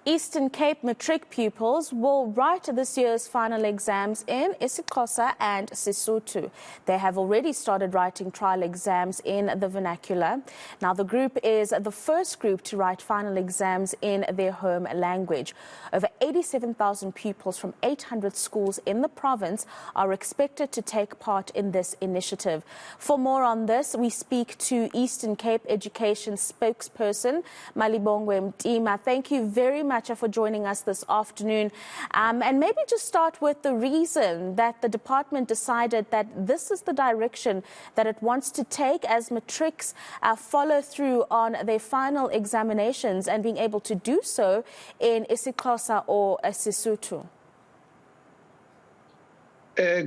Eastern Cape matric pupils will write this year's final exams in IsiXhosa and SeSotho. They have already started writing trial exams in the vernacular. Now, the group is the first group to write final exams in their home language. Over 87,000 pupils from 800 schools in the province are expected to take part in this initiative. For more on this, we speak to Eastern Cape Education spokesperson, Malibongwe Mtima. Thank you very much for joining us this afternoon. And maybe just start with the reason that the department decided that this is the direction that it wants to take as matrics follow through on their final examinations and being able to do so in IsiXhosa or SeSotho.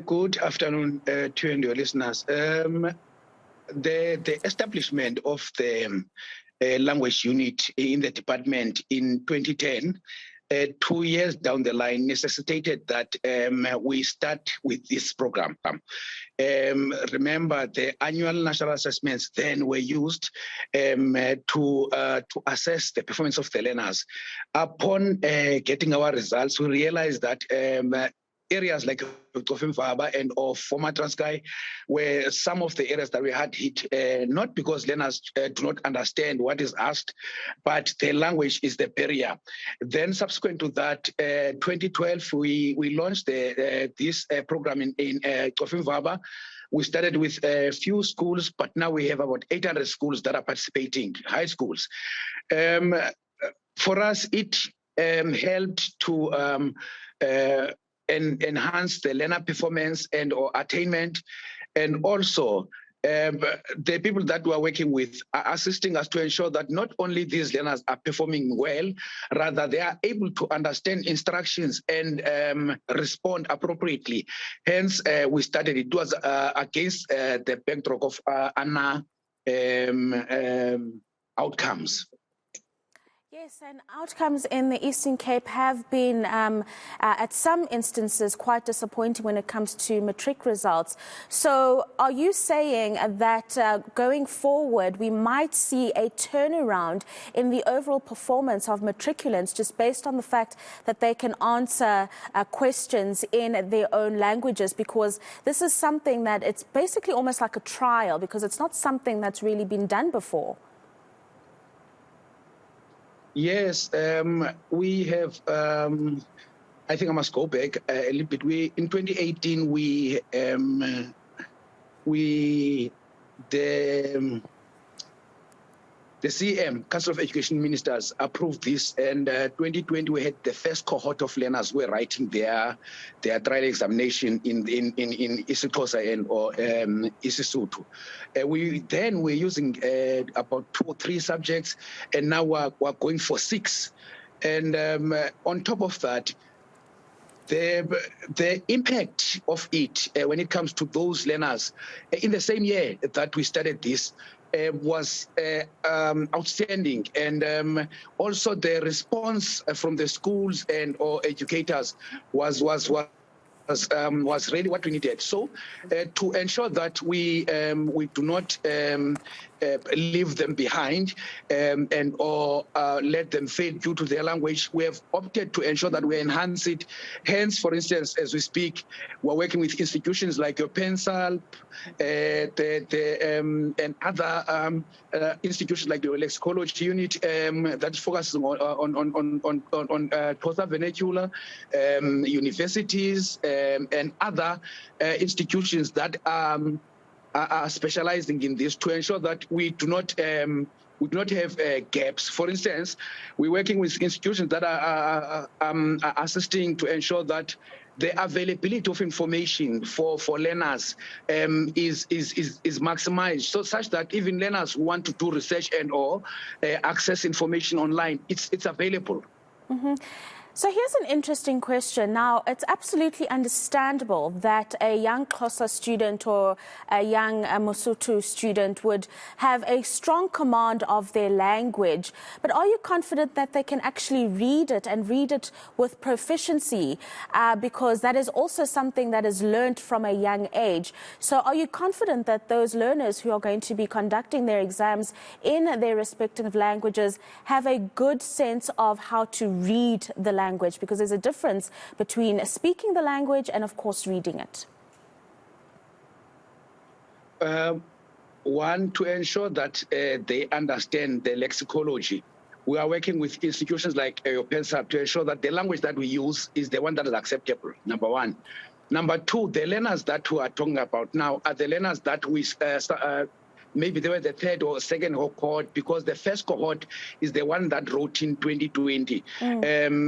Good afternoon to you and your listeners. The establishment of the language unit in the department in 2010, 2 years down the line, necessitated that we start with this program. Remember, the annual national assessments then were used to assess the performance of the learners. Upon getting our results, we realized that areas like and or former Transkei were some of the areas that we had hit, not because learners do not understand what is asked, but the language is the barrier. Then subsequent to that, 2012, we launched this program in We started with a few schools, but now we have about 800 schools that are participating, high schools. For us, it helped to enhance the learner performance and or attainment, and also the people that we are working with are assisting us to ensure that not only these learners are performing well, rather they are able to understand instructions and respond appropriately. Hence, we started. It was against the backdrop of outcomes. Yes, and outcomes in the Eastern Cape have been, at some instances, quite disappointing when it comes to matric results. So are you saying that going forward, we might see a turnaround in the overall performance of matriculants just based on the fact that they can answer questions in their own languages? Because this is something that it's basically almost like a trial, because it's not something that's really been done before. Yes, we have, I think I must go back a little bit. In 2018, the CM, Council of Education Ministers, approved this, and 2020 we had the first cohort of learners who were writing their trial examination in IsiXhosa and or SeSotho. We're using about 2 or 3 subjects, and now we're going for 6. And on top of that, the impact of it when it comes to those learners in the same year that we started this was outstanding, and also the response from the schools and or educators was really what we needed. So to ensure that we do not leave them behind and or let them fail due to their language, we have opted to ensure that we enhance it. Hence, for instance, as we speak, we're working with institutions like your Pencil, and other institutions like the lexicology unit that focuses on Xhosa vernacular, universities, and other institutions that are specializing in this to ensure that we do not have gaps. For instance, we're working with institutions that are assisting to ensure that the availability of information for learners is maximized, so such that even learners who want to do research and or access information online, it's available. Mm-hmm. So here's an interesting question. Now, it's absolutely understandable that a young Xhosa student or a young Mosotho student would have a strong command of their language. But are you confident that they can actually read it and read it with proficiency? Because that is also something that is learned from a young age. So are you confident that those learners who are going to be conducting their exams in their respective languages have a good sense of how to read the language? Because there's a difference between speaking the language and, of course, reading it. One, to ensure that they understand the lexicology. We are working with institutions like ECape to ensure that the language that we use is the one that is acceptable, number one. Number two, the learners that we are talking about now are the learners that we maybe they were the third or second cohort, because the first cohort is the one that wrote in 2020.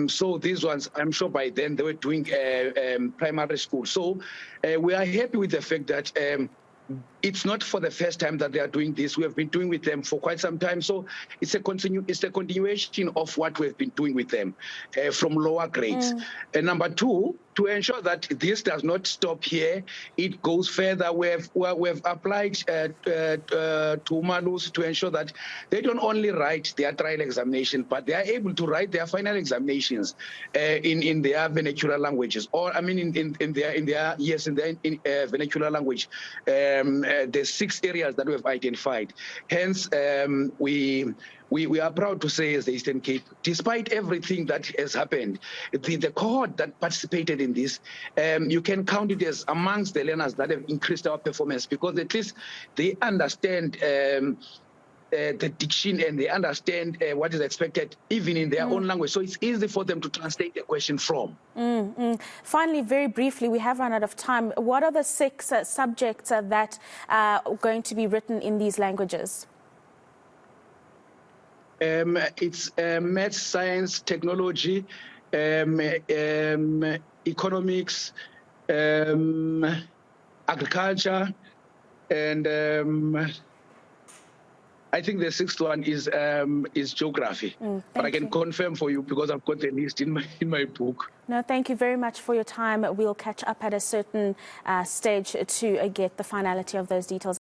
So these ones, I'm sure by then they were doing primary school. So we are happy with the fact that it's not for the first time that they are doing this. We have been doing with them for quite some time. So it's a continuation of what we've been doing with them from lower grades. Number two, to ensure that this does not stop here, it goes further. We've applied to Malus to ensure that they don't only write their trial examination, but they are able to write their final examinations in their vernacular languages, or I mean in their vernacular language. There's 6 areas that we've identified. Hence, we are proud to say, as the Eastern Cape, despite everything that has happened, the cohort that participated in this, you can count it as amongst the learners that have increased our performance, because at least they understand the diction and they understand what is expected even in their own language. So it's easy for them to translate the question from. Finally, very briefly, we have run out of time. What are the 6 subjects that are going to be written in these languages? It's math, science, technology, economics, agriculture, and I think the 6th one is geography. But I can confirm for you because I've got the list in my book. No, thank you very much for your time. We'll catch up at a certain stage to get the finality of those details.